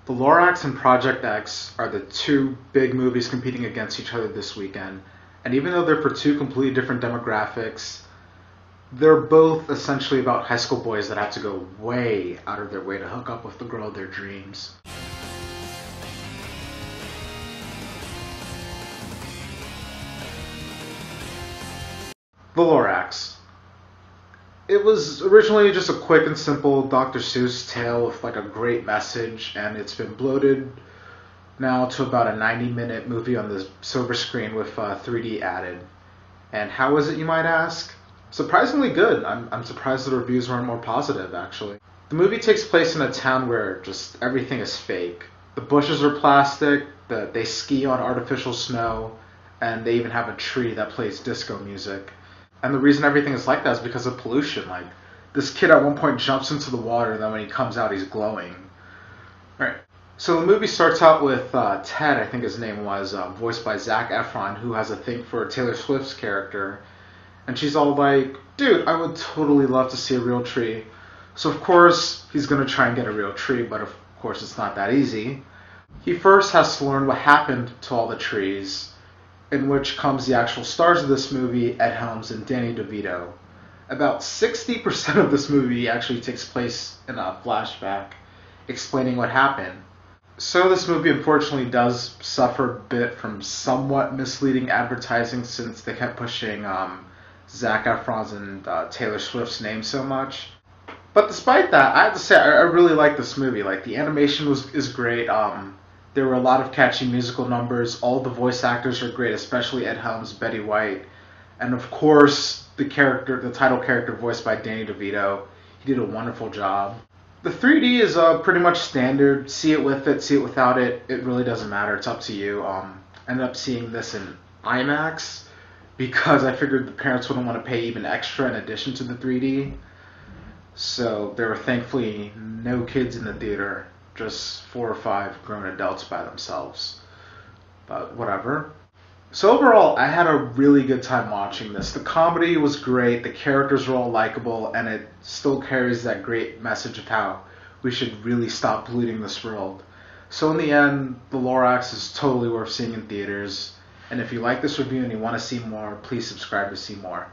The Lorax and Project X are the two big movies competing against each other this weekend, and even though they're for two completely different demographics, they're both essentially about high school boys that have to go way out of their way to hook up with the girl of their dreams. The Lorax. It was originally just a quick and simple Dr. Seuss tale with like a great message, and it's been bloated now to about a 90-minute movie on the silver screen with 3D added. And how is it, you might ask? Surprisingly good. I'm surprised the reviews weren't more positive, actually. The movie takes place in a town where just everything is fake. The bushes are plastic, they ski on artificial snow, and they even have a tree that plays disco music. And the reason everything is like that is because of pollution. Like, this kid at one point jumps into the water, and then when he comes out, he's glowing. Right. So the movie starts out with Ted, I think his name was, voiced by Zac Efron, who has a thing for Taylor Swift's character. And she's all like, dude, I would totally love to see a real tree. So of course, he's going to try and get a real tree, but of course it's not that easy. He first has to learn what happened to all the trees, in which comes the actual stars of this movie, Ed Helms and Danny DeVito. About 60% of this movie actually takes place in a flashback, explaining what happened. So this movie unfortunately does suffer a bit from somewhat misleading advertising, since they kept pushing Zac Efron's and Taylor Swift's name so much. But despite that, I have to say I really like this movie. Like, the animation is great. There were a lot of catchy musical numbers. All the voice actors are great, especially Ed Helms, Betty White, and of course the title character voiced by Danny DeVito. He did a wonderful job. The 3D is pretty much standard. See it with it, see it without it. It really doesn't matter. It's up to you. I ended up seeing this in IMAX because I figured the parents wouldn't want to pay even extra in addition to the 3D. So there were thankfully no kids in the theater. Just 4 or 5 grown adults by themselves. But whatever. So overall, I had a really good time watching this. The comedy was great, the characters were all likable, and it still carries that great message of how we should really stop polluting this world. So in the end, The Lorax is totally worth seeing in theaters. And if you like this review and you want to see more, please subscribe to see more.